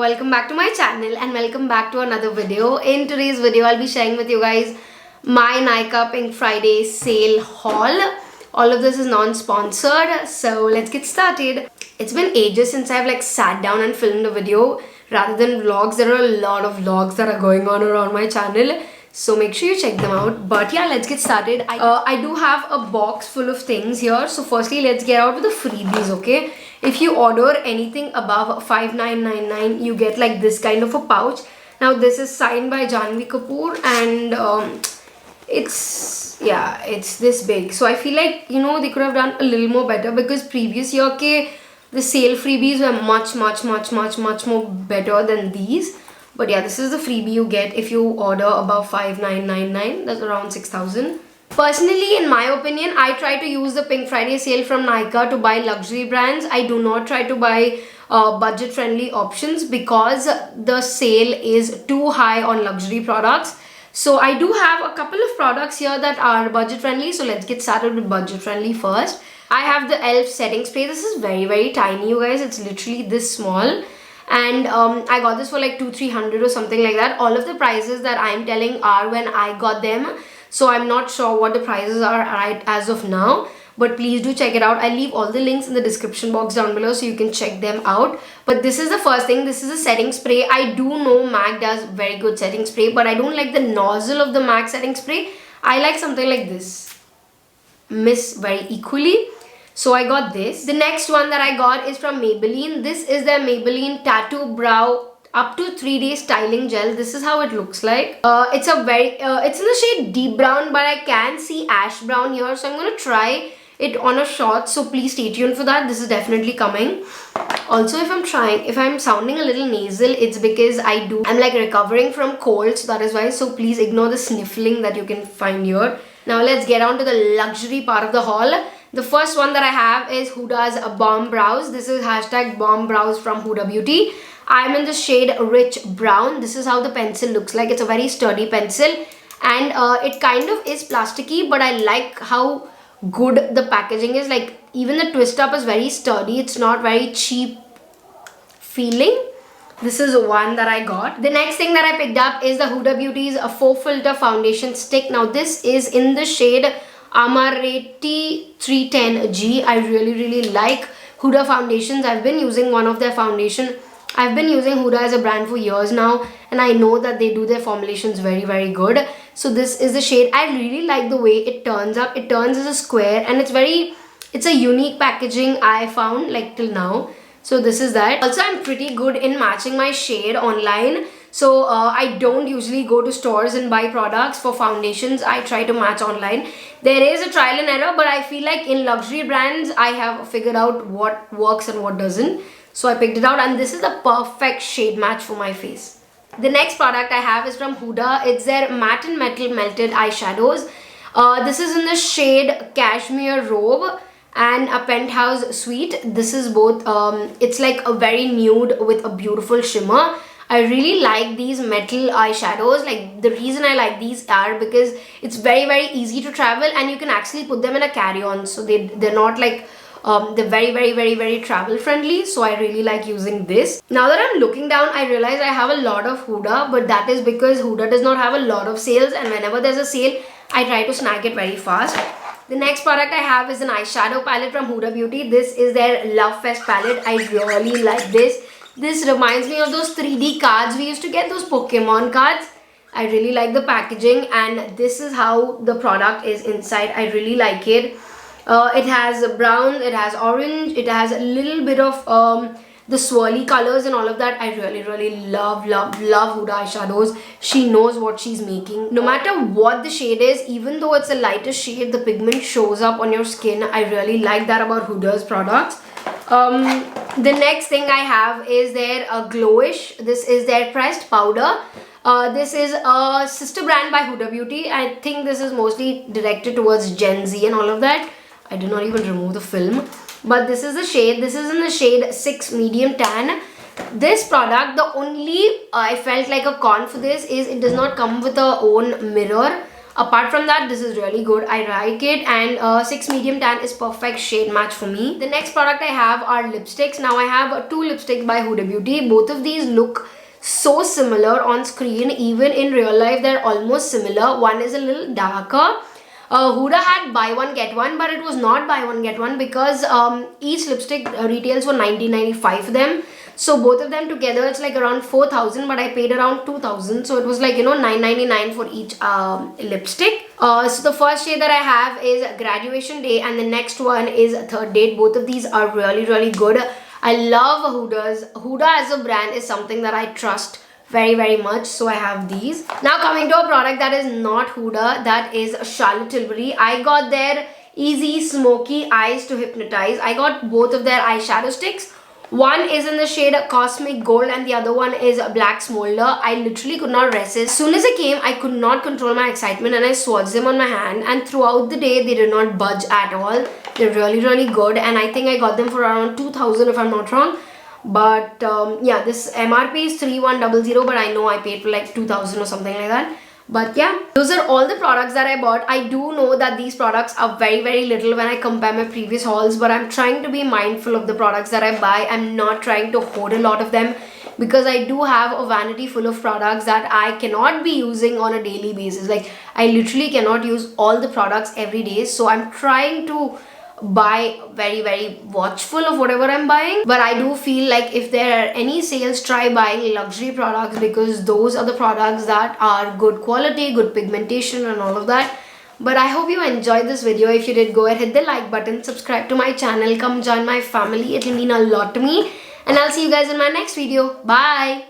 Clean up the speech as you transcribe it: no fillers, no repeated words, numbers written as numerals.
welcome back to my channel and welcome back to another video. In today's video, I'll be sharing with you guys my Nykaa Pink Friday sale haul. All of this is non-sponsored, so let's get started. It's been ages since I've sat down and filmed a video rather than vlogs. There are a lot of vlogs that are going on around my channel, so make sure you check them out. But yeah, let's get started. I do have a box full of things here. So firstly, let's get out with the freebies, okay? If you order anything above 5999, you get this kind of a pouch. Now this is signed by Janvi Kapoor and it's this big. So I feel like, they could have done a little more better because previous year the sale freebies were much more better than these. But yeah, this is the freebie you get if you order above 5999. That's around 6,000. Personally, in my opinion, I try to use the Pink Friday sale from Nykaa to buy luxury brands. I do not try to buy budget-friendly options because the sale is too high on luxury products. So I do have a couple of products here that are budget-friendly. So let's get started with budget-friendly first. I have the e.l.f. setting spray. This is very tiny, you guys. It's literally this small. And I got this for like 200-300 or something like that. All of the prices that I'm telling are when I got them. So I'm not sure what the prices are right as of now, but please do check it out. I'll leave all the links in the description box down below so you can check them out. But this is the first thing. This is a setting spray. I do know MAC does very good setting spray, but I don't like the nozzle of the MAC setting spray. I like something like this. Miss very equally. So I got this. The next one that I got is from Maybelline. This is their Maybelline Tattoo Brow up to 3-day styling gel. This is how it looks like. It's in the shade deep brown, but I can see ash brown here, so I'm gonna try it on a shot, so please stay tuned for that. This is definitely coming. Also, if I'm sounding a little nasal, it's because I'm recovering from cold, so that is why. So please ignore the sniffling that you can find here. Now let's get on to the luxury part of the haul. The first one that I have is Huda's Bomb Brows. This is hashtag Bomb Brows from Huda Beauty. I'm in the shade Rich Brown. This is how the pencil looks like. It's a very sturdy pencil and it kind of is plasticky, but I like how good the packaging is. Even the twist up is very sturdy. It's not very cheap feeling. This is one that I got. The next thing that I picked up is the Huda Beauty's Faux Filter Foundation Stick. Now this is in the shade Aarati 310G. I really like Huda foundations. I've been using one of their foundation. I've been using Huda as a brand for years now, and I know that they do their formulations very good. So this is the shade. I really like the way it turns up. It turns as a square and it's a unique packaging I found till now. So this is that. Also, I'm pretty good in matching my shade online. So I don't usually go to stores and buy products for foundations. I try to match online. There is a trial and error, but I feel like in luxury brands, I have figured out what works and what doesn't. So I picked it out and this is the perfect shade match for my face. The next product I have is from Huda. It's their Matte and Metal Melted Eyeshadows. This is in the shade Cashmere Robe and a Penthouse Suite. This is both, it's like a very nude with a beautiful shimmer. I really like these metal eyeshadows. The reason I like these are because it's very easy to travel and you can actually put them in a carry-on. So they're not they're very travel friendly. So I really like using this. Now that I'm looking down, I realize I have a lot of Huda, but that is because Huda does not have a lot of sales, and whenever there's a sale, I try to snag it very fast. The next product I have is an eyeshadow palette from Huda Beauty. This is their Love Fest palette. I really like this. This reminds me of those 3D cards we used to get, those Pokemon cards. I really like the packaging and this is how the product is inside. I really like it. It has brown, it has orange, it has a little bit of the swirly colors and all of that. I really love Huda eyeshadows. She knows what she's making. No matter what the shade is, even though it's a lighter shade, the pigment shows up on your skin. I really like that about Huda's products. The next thing I have is their Glowish. This is their pressed powder. This is a sister brand by Huda Beauty. I think this is mostly directed towards Gen Z and all of that. I did not even remove the film. But this is the shade. This is in the shade 6 Medium Tan. This product, the only I felt like a con for this is it does not come with a own mirror. Apart from that, this is really good. I like it, and 6 medium tan is perfect shade match for me. The next product I have are lipsticks. Now I have 2 lipsticks by Huda Beauty. Both of these look so similar on screen. Even in real life, they're almost similar. One is a little darker. Huda had buy one get one, but it was not buy one get one because each lipstick retails for 19.95 for them. So both of them together it's like around 4,000, but I paid around 2,000. So it was like, you know, 9.99 for each lipstick. So the first shade that I have is Graduation Day, and the next one is Third Date. Both of these are really good. I love Huda's. Huda as a brand is something that I trust very much, so I have these. Now coming to a product that is not Huda, that is Charlotte Tilbury. I got their Easy Smoky Eyes to Hypnotize. I got both of their eyeshadow sticks. One is in the shade Cosmic Gold and the other one is Black Smolder. I literally could not resist. As soon as they came, I could not control my excitement and I swatched them on my hand, and throughout the day they did not budge at all. They're really good, and I think I got them for around 2,000 if I'm not wrong. But yeah, this MRP is 3,100, but I know I paid for like 2,000 or something like that. But yeah, those are all the products that I bought. I do know that these products are very little when I compare my previous hauls, but I'm trying to be mindful of the products that I buy. I'm not trying to hoard a lot of them because I do have a vanity full of products that I cannot be using on a daily basis. Like, I literally cannot use all the products every day, so I'm trying to buy very watchful of whatever I'm buying. But I do feel like if there are any sales, try buying luxury products because those are the products that are good quality, good pigmentation and all of that. But I hope you enjoyed this video. If you did, go ahead, hit the like button, subscribe to my channel, come join my family. It will mean a lot to me, and I'll see you guys in my next video. Bye.